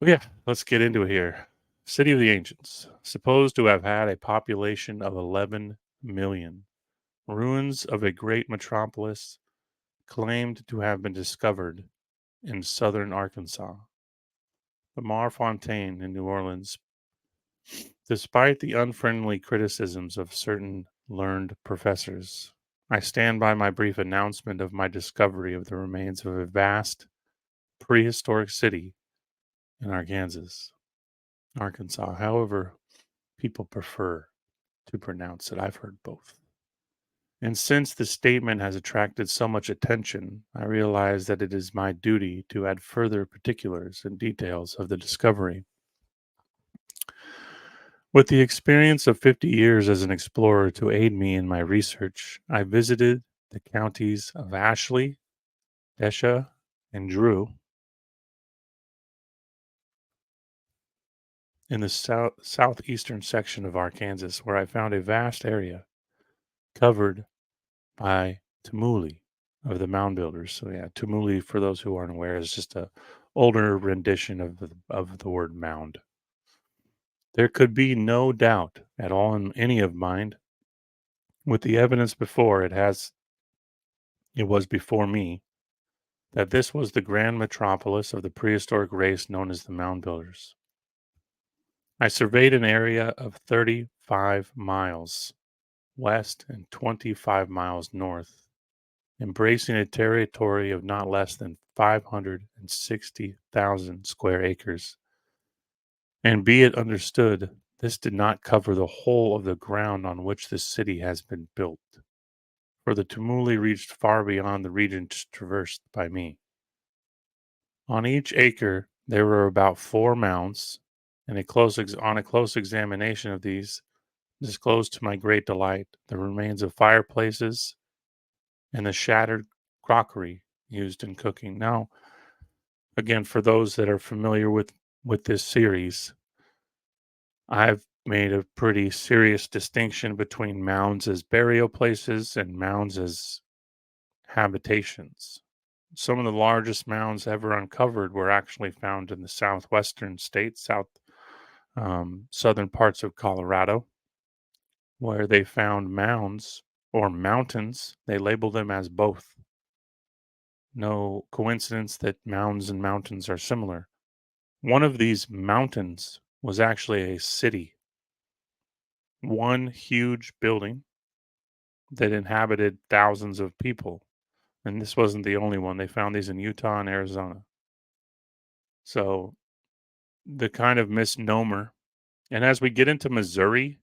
Well, yeah, let's get into it here. City of the Ancients, supposed to have had a population of 11 million. Ruins of a great metropolis claimed to have been discovered in southern Arkansas. The Fontaine in New Orleans, despite the unfriendly criticisms of certain learned professors. I stand by my brief announcement of my discovery of the remains of a vast prehistoric city in Arkansas. However, people prefer to pronounce it. I've heard both. And since the statement has attracted so much attention, I realize that it is my duty to add further particulars and details of the discovery. With the experience of 50 years as an explorer to aid me in my research, I visited the counties of Ashley, Desha, and Drew in the southeastern section of Arkansas, where I found a vast area covered by tumuli of the Mound Builders. So yeah, tumuli, for those who aren't aware, is just a older rendition of the word mound. There could be no doubt at all in any of mind, with the evidence before it was before me, that this was the grand metropolis of the prehistoric race known as the Mound Builders. I surveyed an area of 35 miles west and 25 miles north, embracing a territory of not less than 560,000 square acres. And be it understood, this did not cover the whole of the ground on which the city has been built, for the tumuli reached far beyond the regions traversed by me. On each acre, there were about 4 mounds, and on a close examination of these disclosed to my great delight the remains of fireplaces and the shattered crockery used in cooking. Now, again, for those that are familiar with this series, I've made a pretty serious distinction between mounds as burial places and mounds as habitations. Some of the largest mounds ever uncovered were actually found in the southwestern states, southern parts of Colorado, where they found mounds or mountains. They label them as both. No coincidence that mounds and mountains are similar. One of these mountains was actually a city, one huge building that inhabited thousands of people. And this wasn't the only one. They found these in Utah and Arizona. So the kind of misnomer. And as we get into Missouri,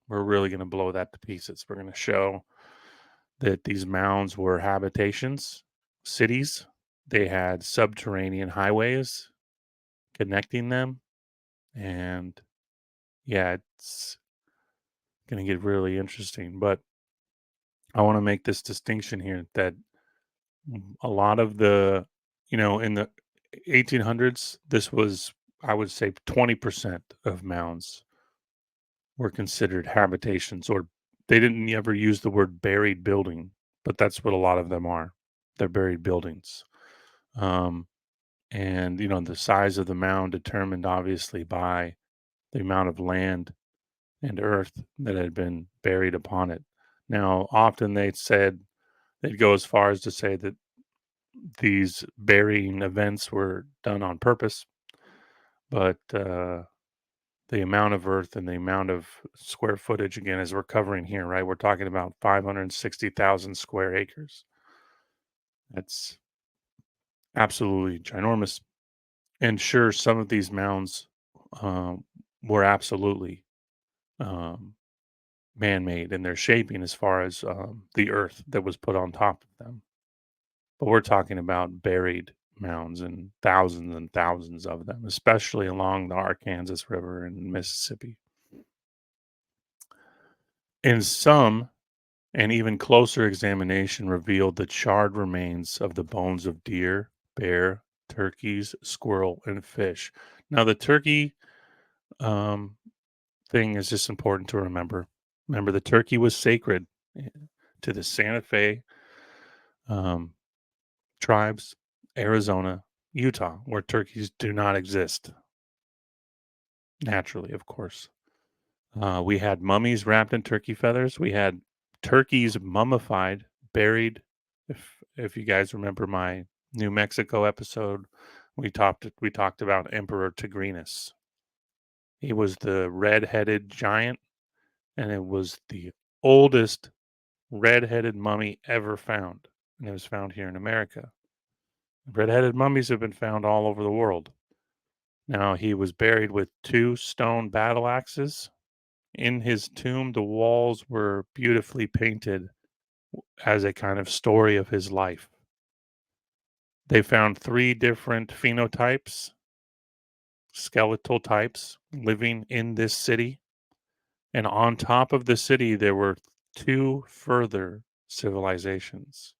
we're really going to blow that to pieces. We're going to show that these mounds were habitations, cities. They had subterranean highways connecting them. And yeah, it's going to get really interesting. But I want to make this distinction here that a lot of in the 1800s, this was, I would say, 20% of mounds were considered habitations, or they didn't ever use the word buried building, but that's what a lot of them are. They're buried buildings. Um, and, the size of the mound determined obviously by the amount of land and earth that had been buried upon it. Now, often they'd go as far as to say that these burying events were done on purpose, but the amount of earth and the amount of square footage, again, as we're covering here, right? We're talking about 560,000 square acres. That's absolutely ginormous. And sure, some of these mounds um, were absolutely um, man made in their shaping as far as the earth that was put on top of them. But we're talking about buried mounds and thousands of them, especially along the Arkansas River and Mississippi. In some, an even closer examination revealed the charred remains of the bones of deer, bear, turkeys, squirrel, and fish. Now, the turkey um, thing is just important to remember. Remember, the turkey was sacred to the Santa Fe um, tribes, Arizona, Utah, where turkeys do not exist naturally, of course. We had mummies wrapped in turkey feathers. We had turkeys mummified, buried. If you guys remember my New Mexico episode, we talked about Emperor Tigrinus. He was the red-headed giant, and it was the oldest red-headed mummy ever found, and it was found here in America. Red-headed mummies have been found all over the world. Now, he was buried with two stone battle axes. In his tomb, the walls were beautifully painted as a kind of story of his life. They found three different phenotypes, skeletal types, living in this city. And on top of the city, there were two further civilizations.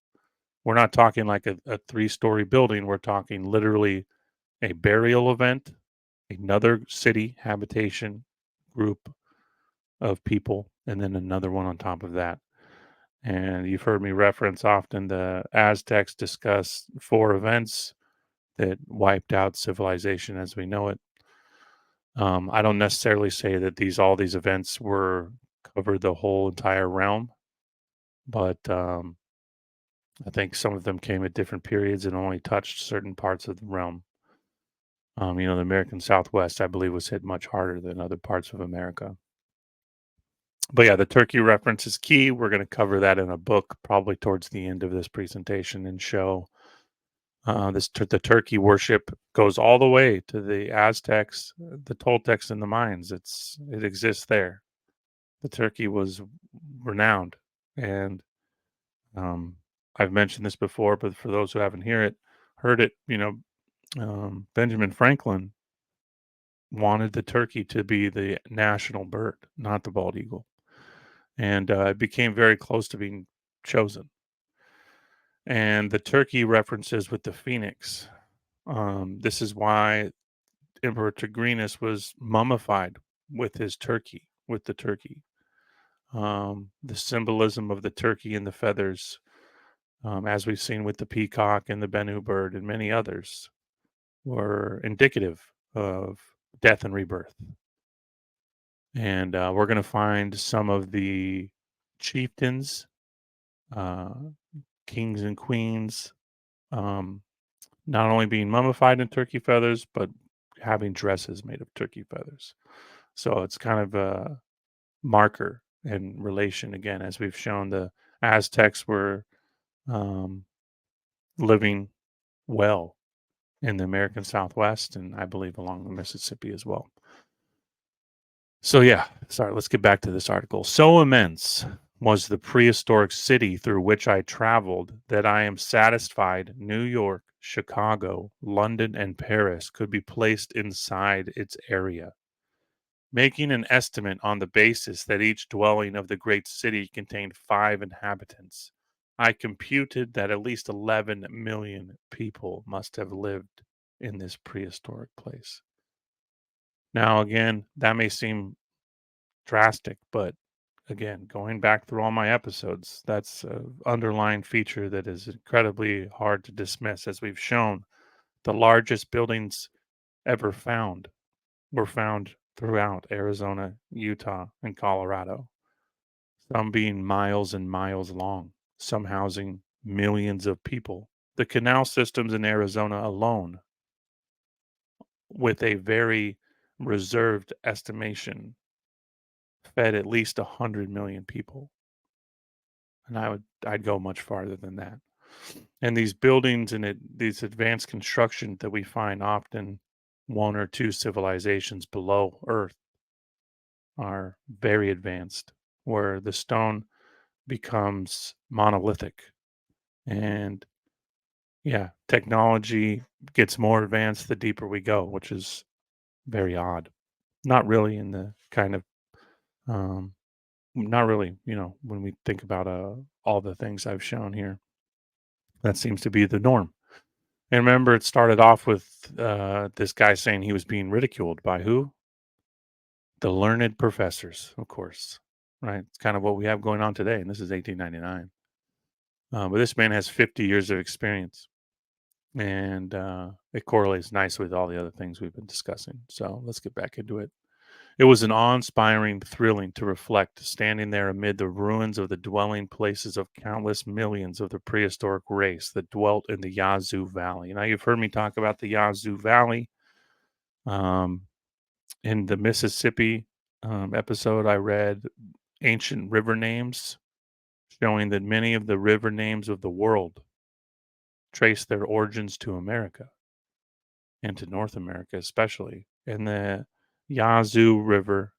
We're not talking like a three-story building. We're talking literally a burial event, another city habitation group of people, and then another one on top of that. And you've heard me reference often the Aztecs discuss four events that wiped out civilization as we know it. I don't necessarily say that all these events were covered the whole entire realm, but I think some of them came at different periods and only touched certain parts of the realm. The American Southwest, I believe, was hit much harder than other parts of America. But yeah, the turkey reference is key. We're going to cover that in a book probably towards the end of this presentation and show the turkey worship goes all the way to the Aztecs, the Toltecs, and the Mayans. It exists there. The turkey was renowned, and um, I've mentioned this before, but for those who haven't heard it, Benjamin Franklin wanted the turkey to be the national bird, not the bald eagle, and it became very close to being chosen. And the turkey references with the phoenix. This is why Emperor Tigrinus was mummified with the turkey. The symbolism of the turkey and the feathers, as we've seen with the peacock and the Bennu bird and many others, were indicative of death and rebirth. And we're going to find some of the chieftains, uh, kings and queens, um, not only being mummified in turkey feathers, but having dresses made of turkey feathers. So it's kind of a marker in relation again, as we've shown the Aztecs were um, living well in the American Southwest, and I believe along the Mississippi as well. So yeah, sorry, let's get back to this article. So immense was the prehistoric city through which I traveled that I am satisfied New York, Chicago, London, and Paris could be placed inside its area. Making an estimate on the basis that each dwelling of the great city contained 5 inhabitants, I computed that at least 11 million people must have lived in this prehistoric place. Now, again, that may seem drastic, but again, going back through all my episodes, that's an underlying feature that is incredibly hard to dismiss. As we've shown, the largest buildings ever found were found throughout Arizona, Utah, and Colorado, some being miles and miles long, some housing millions of people. The canal systems in Arizona alone, with a very reserved estimation, fed at least 100 million people. And I'd go much farther than that. And these buildings and these advanced construction that we find often one or two civilizations below Earth are very advanced, where the stone becomes monolithic. And yeah, technology gets more advanced the deeper we go, which is very odd. Not really in the kind of, um, not really, when we think about all the things I've shown here, that seems to be the norm. And remember, it started off with this guy saying he was being ridiculed by who? The learned professors, of course, right? It's kind of what we have going on today, and this is 1899. But this man has 50 years of experience. and it correlates nicely with all the other things we've been discussing. So let's get back into it. It was an awe-inspiring, thrilling to reflect, standing there amid the ruins of the dwelling places of countless millions of the prehistoric race that dwelt in the Yazoo Valley. Now, you've heard me talk about the Yazoo Valley. Um, in the Mississippi episode, I read ancient river names, showing that many of the river names of the world trace their origins to America and to North America, especially. And the Yazoo River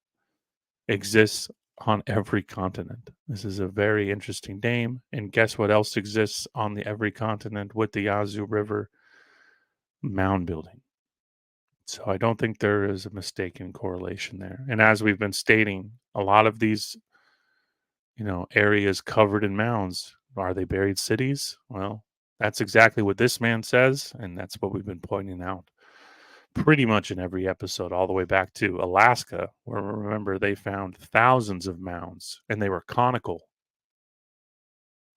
exists on every continent. This is a very interesting name. And guess what else exists on the every continent with the Yazoo River? Mound building. So I don't think there is a mistaken correlation there. And as we've been stating, a lot of these, areas covered in mounds, are they buried cities? Well, that's exactly what this man says, and that's what we've been pointing out pretty much in every episode, all the way back to Alaska, where remember they found thousands of mounds and they were conical.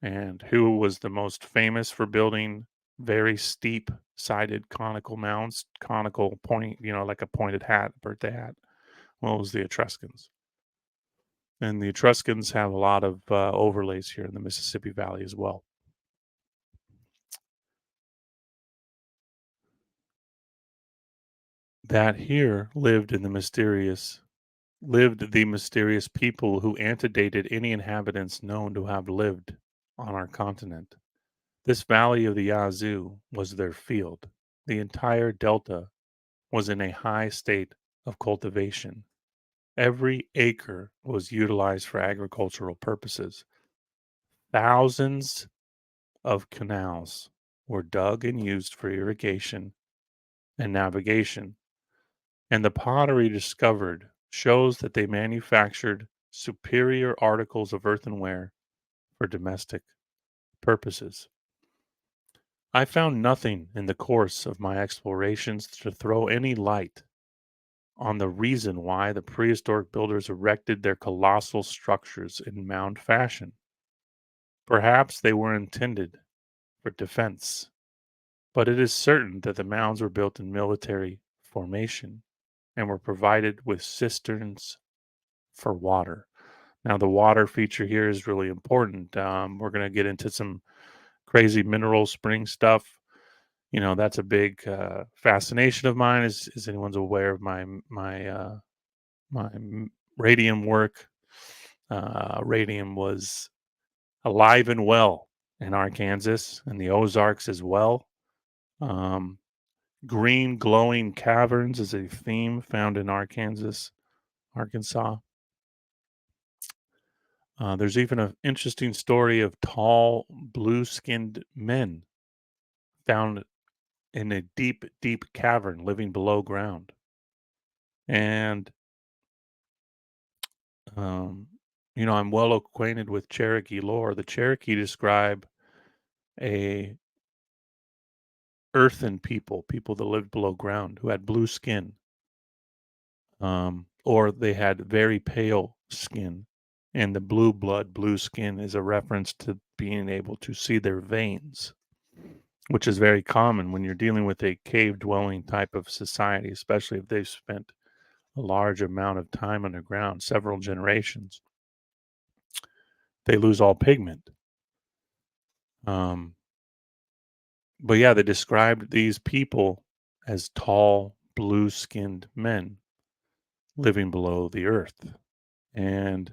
And who was the most famous for building very steep sided conical mounds, conical point, like a pointed hat, birthday hat? Well, it was the Etruscans. And the Etruscans have a lot of overlays here in the Mississippi Valley as well. That here lived the mysterious people who antedated any inhabitants known to have lived on our continent. This valley of the Yazoo was their field. The entire delta was in a high state of cultivation. Every acre was utilized for agricultural purposes. Thousands of canals were dug and used for irrigation and navigation, and the pottery discovered shows that they manufactured superior articles of earthenware for domestic purposes. I found nothing in the course of my explorations to throw any light on the reason why the prehistoric builders erected their colossal structures in mound fashion. Perhaps they were intended for defense, but it is certain that the mounds were built in military formation and were provided with cisterns for water. Now, the water feature here is really important. We're going to get into some crazy mineral spring stuff. That's a big fascination of mine. Is anyone's aware of my radium work? Radium was alive and well in Arkansas and the Ozarks as well. Um, Green glowing caverns is a theme found in Arkansas. There's even an interesting story of tall, blue skinned men found in a deep, deep cavern living below ground. And, um, I'm well acquainted with Cherokee lore. The Cherokee describe a earthen people that lived below ground who had blue skin, or they had very pale skin. And the blue skin is a reference to being able to see their veins, which is very common when you're dealing with a cave dwelling type of society, especially if they've spent a large amount of time underground, several generations. They lose all pigment. Um, but yeah, they described these people as tall, blue skinned men living below the earth. And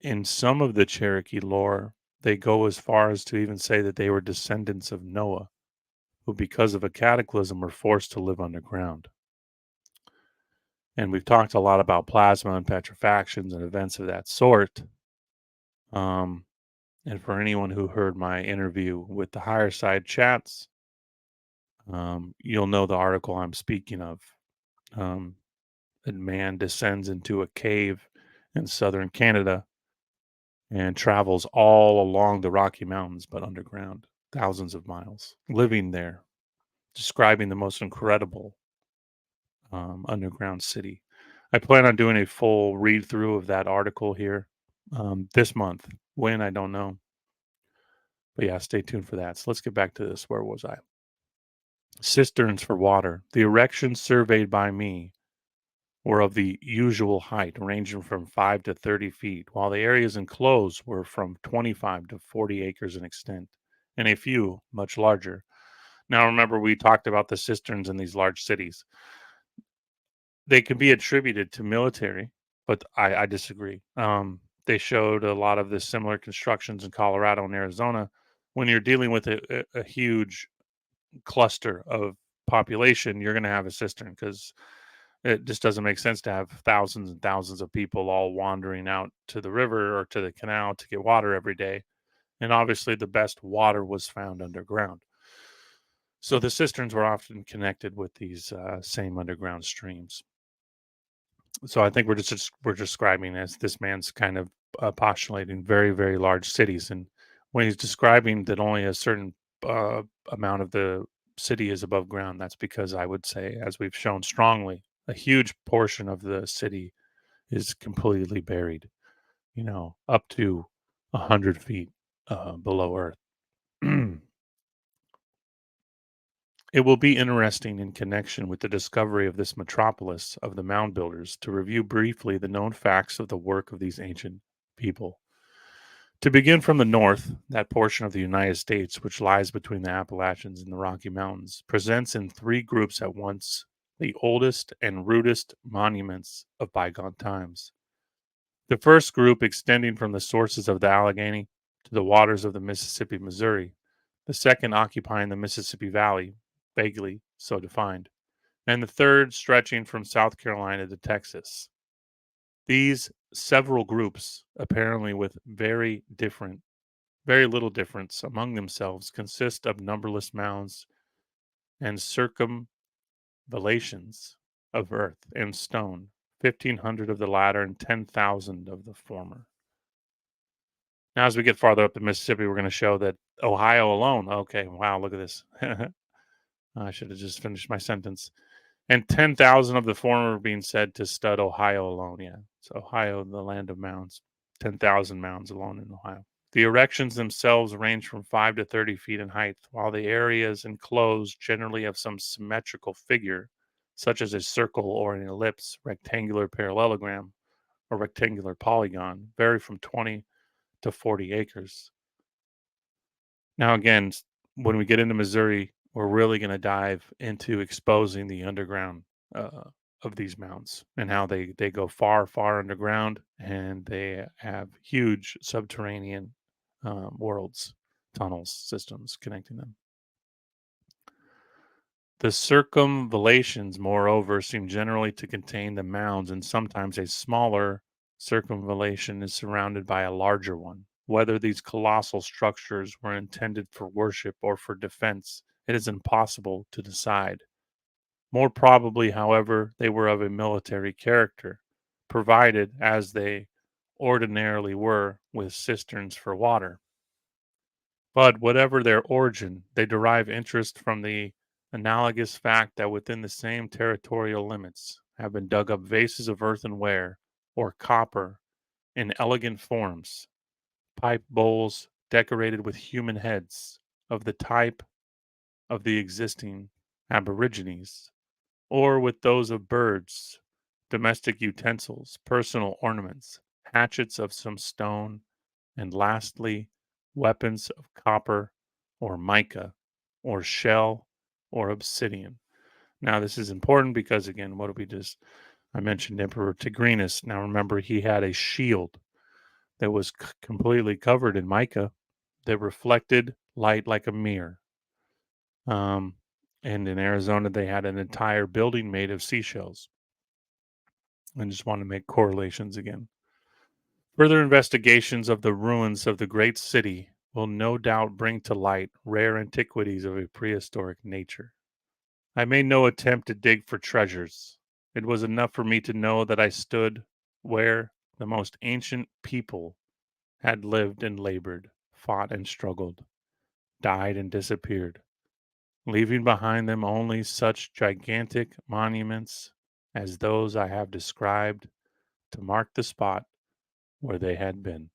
in some of the Cherokee lore, they go as far as to even say that they were descendants of Noah, who, because of a cataclysm, were forced to live underground. And we've talked a lot about plasma and petrifactions and events of that sort. Um, and for anyone who heard my interview with the Higher Side Chats, you'll know the article I'm speaking of. Um, that man descends into a cave in southern Canada and travels all along the Rocky Mountains, but underground, thousands of miles, living there, describing the most incredible underground city. I plan on doing a full read through of that article here this month. When, I don't know. But yeah, stay tuned for that. So let's get back to this. Where was I? Cisterns for water. The erections surveyed by me were of the usual height, ranging from 5 to 30 feet, while the areas enclosed were from 25 to 40 acres in extent, and a few much larger. Now, remember, we talked about the cisterns in these large cities. They can be attributed to military, but I disagree. They showed a lot of the similar constructions in Colorado and Arizona. When you're dealing with a huge cluster of population, you're going to have a cistern because it just doesn't make sense to have thousands and thousands of people all wandering out to the river or to the canal to get water every day. And obviously, the best water was found underground. So the cisterns were often connected with these same underground streams. So I think we're describing as this man's kind of postulating very large cities, and when he's describing that only a certain uh, amount of the city is above ground, that's because I would say, as we've shown strongly, a huge portion of the city is completely buried. Up to 100 feet below Earth. It will be interesting in connection with the discovery of this metropolis of the Mound Builders to review briefly the known facts of the work of these ancient people. To begin from the north, that portion of the United States which lies between the Appalachians and the Rocky Mountains presents in three groups at once the oldest and rudest monuments of bygone times. The first group extending from the sources of the Allegheny to the waters of the Mississippi, Missouri, the second occupying the Mississippi Valley, vaguely so defined, and the third stretching from South Carolina to Texas. These several groups, apparently with very little difference among themselves, consist of numberless mounds and circumvallations of earth and stone, 1,500 of the latter and 10,000 of the former. Now, as we get farther up the Mississippi, we're going to show that Ohio alone. Okay, wow, look at this. I should have just finished my sentence. And 10,000 of the former being said to stud Ohio alone. Yeah. So Ohio, the land of mounds, 10,000 mounds alone in Ohio. The erections themselves range from 5 to 30 feet in height, while the areas enclosed generally have some symmetrical figure, such as a circle or an ellipse, rectangular parallelogram, or rectangular polygon, vary from 20 to 40 acres. Now, again, when we get into Missouri, we're really going to dive into exposing the underground uh, of these mounds and how they go far underground, and they have huge subterranean worlds, tunnels, systems connecting them. The circumvallations, moreover, seem generally to contain the mounds, and sometimes a smaller circumvallation is surrounded by a larger one. Whether these colossal structures were intended for worship or for defense, it is impossible to decide. More probably, however, they were of a military character, provided, as they ordinarily were, with cisterns for water. But whatever their origin, they derive interest from the analogous fact that within the same territorial limits have been dug up vases of earthenware or copper in elegant forms, pipe bowls decorated with human heads of the type of the existing aborigines, or with those of birds, domestic utensils, personal ornaments, hatchets of some stone, and lastly, weapons of copper or mica or shell or obsidian. Now, this is important because, again, what did we just? I mentioned Emperor Tigrinus. Now, remember, he had a shield that was completely covered in mica that reflected light like a mirror. Um, and in Arizona, they had an entire building made of seashells. I just want to make correlations again. Further investigations of the ruins of the great city will no doubt bring to light rare antiquities of a prehistoric nature. I made no attempt to dig for treasures. It was enough for me to know that I stood where the most ancient people had lived and labored, fought and struggled, died and disappeared, leaving behind them only such gigantic monuments as those I have described to mark the spot where they had been.